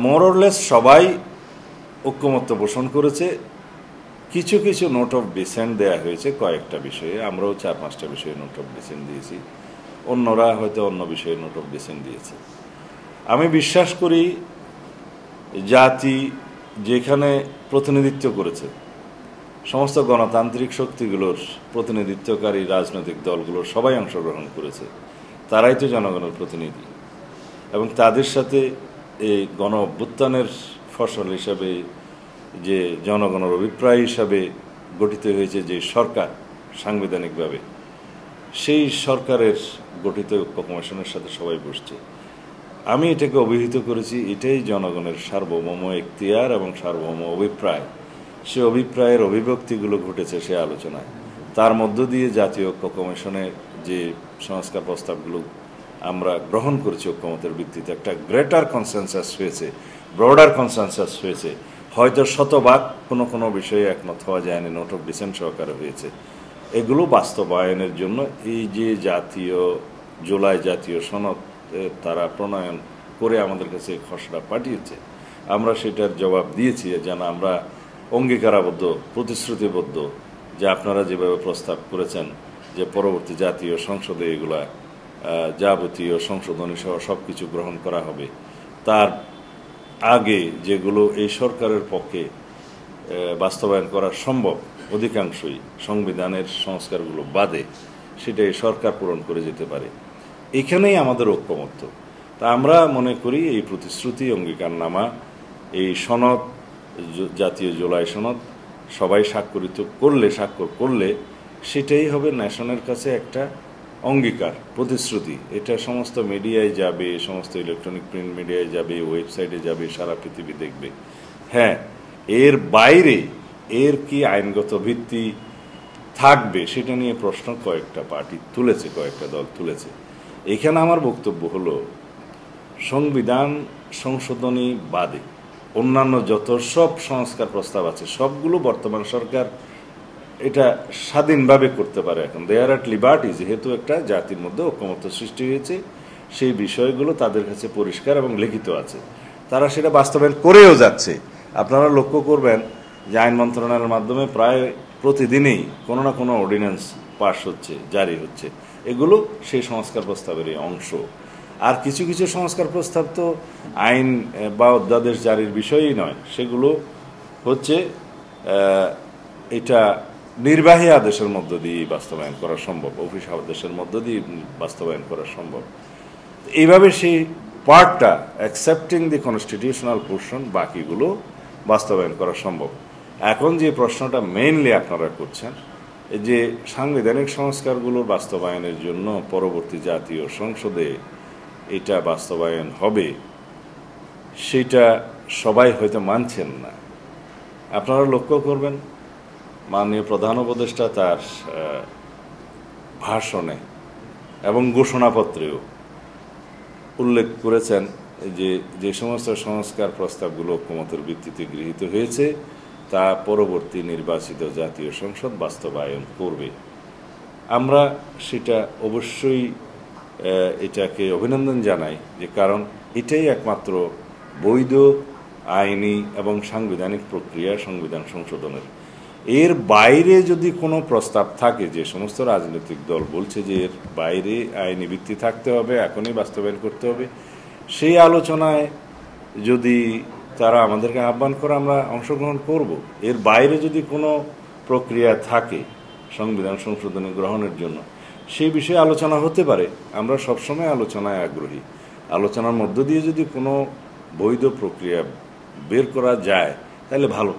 মোরলেস সবাই ঐক্যমত্য পোষণ করেছে। কিছু কিছু নোট অফ ডিসেন্ট দেয়া হয়েছে কয়েকটা বিষয়ে, আমরাও 4-5টা বিষয়ে নোট অফ ডিসেন্ট দিয়েছি, অন্যরা হয়তো অন্য বিষয়ে নোট অফ ডিসেন্ট দিয়েছে। আমি বিশ্বাস করি জাতি যেখানে প্রতিনিধিত্ব করেছে, সমস্ত গণতান্ত্রিক শক্তিগুলোর প্রতিনিধিত্বকারী রাজনৈতিক দলগুলোর সবাই অংশগ্রহণ করেছে, তারাই তো জনগণের প্রতিনিধি, এবং তাদের সাথে এই গণ অভ্যুত্থানের ফসল হিসাবে যে জনগণের অভিপ্রায় হিসাবে গঠিত হয়েছে যে সরকার সাংবিধানিকভাবে, সেই সরকারের গঠিত ঐক্য কমিশনের সাথে সবাই বসছে। আমি এটাকে অভিহিত করেছি, এটাই জনগণের সার্বভৌম এখতিয়ার এবং সার্বভৌম অভিপ্রায়। সে অভিপ্রায়ের অভিব্যক্তিগুলো ঘটেছে সে আলোচনায়। তার মধ্য দিয়ে জাতীয় ঐক্য কমিশনের যে সংস্কার প্রস্তাবগুলো আমরা গ্রহণ করেছি ঐক্যমতের ভিত্তিতে, একটা গ্রেটার কনসেনসাস হয়েছে, ব্রডার কনসেনসাস হয়েছে। হয়তো শতভাগ কোনো কোনো বিষয়ে একমত হওয়া যায়নি, নোট অফ ডিসেন্ট সহকারে হয়েছে। এগুলো বাস্তবায়নের জন্য এই যে জুলাই জাতীয় সনদ তারা প্রণয়ন করে আমাদের কাছে খসড়া পাঠিয়েছে, আমরা সেটার জবাব দিয়েছি যেন আমরা অঙ্গীকারাবদ্ধ, প্রতিশ্রুতিবদ্ধ যে আপনারা যেভাবে প্রস্তাব করেছেন যে পরবর্তী জাতীয় সংসদে এগুলা যাবতীয় সংশোধনী সহ সব কিছু গ্রহণ করা হবে, তার আগে যেগুলো এই সরকারের পক্ষে বাস্তবায়ন করা সম্ভব অধিকাংশই সংবিধানের সংস্কারগুলো বাদে, সেটা এই সরকার পূরণ করে যেতে পারে। এখানেই আমাদের ঐক্যমত্য। তা আমরা মনে করি এই প্রতিশ্রুতি, অঙ্গীকারনামা, এই সনদ, জাতীয় জুলাই সনদ সবাই স্বাক্ষর করলে সেটাই হবে ন্যাশনের কাছে একটা অঙ্গীকার, প্রতিশ্রুতি। এটা সমস্ত মিডিয়ায় যাবে, সমস্ত ইলেকট্রনিক প্রিন্ট মিডিয়ায় যাবে, ওয়েবসাইটে যাবে, সারা পৃথিবী দেখবে। হ্যাঁ, এর বাইরে এর কি আইনগত ভিত্তি থাকবে সেটা নিয়ে প্রশ্ন কয়েকটা পার্টি তুলেছে, কয়েকটা দল তুলেছে। এখানে আমার বক্তব্য হলো, সংবিধান সংশোধনী বাদে অন্যান্য যত সব সংস্কার প্রস্তাব আছে সবগুলো বর্তমান সরকার এটা স্বাধীনভাবে করতে পারে। এখন দেয়ার অ্যাট লিবার্টি, যেহেতু একটা জাতির মধ্যে ঐক্যমত্য সৃষ্টি হয়েছে, সেই বিষয়গুলো তাদের কাছে পরিষ্কার এবং লিখিত আছে, তারা সেটা বাস্তবায়ন করেও যাচ্ছে। আপনারা লক্ষ্য করবেন যে আইন মন্ত্রণালয়ের মাধ্যমে প্রায় প্রতিদিনই কোনো না কোনো অর্ডিন্যান্স পাস হচ্ছে, জারি হচ্ছে। এগুলো সেই সংস্কার প্রস্তাবেরই অংশ। আর কিছু কিছু সংস্কার প্রস্তাব তো আইন বা অধ্যাদেশ জারির বিষয়ই নয়, সেগুলো হচ্ছে এটা নির্বাহী আদেশের মধ্য দিয়ে বাস্তবায়ন করা সম্ভব, অফিস আদেশের মধ্য দিয়ে বাস্তবায়ন করা সম্ভব। এইভাবে সেই পার্টটা, অ্যাকসেপ্টিং দি কনস্টিটিউশনাল পোর্শন, বাকিগুলো বাস্তবায়ন করা সম্ভব। এখন যে প্রশ্নটা মেইনলি আপনারা করছেন, যে সাংবিধানিক সংস্কারগুলোর বাস্তবায়নের জন্য পরবর্তী জাতীয় সংসদে এটা বাস্তবায়ন হবে, সেটা সবাই হয়তো মানছেন না। আপনারা লক্ষ্য করবেন মাননীয় প্রধান উপদেষ্টা তার ভাষণে এবং ঘোষণাপত্রেও উল্লেখ করেছেন যে যে সমস্ত সংস্কার প্রস্তাবগুলো ঐক্যমতের ভিত্তিতে গৃহীত হয়েছে তা পরবর্তী নির্বাচিত জাতীয় সংসদ বাস্তবায়ন করবে। আমরা সেটা অবশ্যই এটাকে অভিনন্দন জানাই, যে কারণ এটাই একমাত্র বৈধ আইনি এবং সাংবিধানিক প্রক্রিয়া সংবিধান সংশোধনের। এর বাইরে যদি কোনো প্রস্তাব থাকে, যে সমস্ত রাজনৈতিক দল বলছে যে এর বাইরে আইনি ভিত্তি থাকতে হবে, এখনই বাস্তবায়ন করতে হবে, সেই আলোচনায় যদি তারা আমাদেরকে আহ্বান করে আমরা অংশগ্রহণ করব। এর বাইরে যদি কোনো প্রক্রিয়া থাকে সংবিধান সংশোধনী গ্রহণের জন্য, সেই বিষয়ে আলোচনা হতে পারে। আমরা সবসময় আলোচনায় আগ্রহী। আলোচনার মধ্য দিয়ে যদি কোনো বৈধ প্রক্রিয়া বের করা যায় তাহলে ভালো।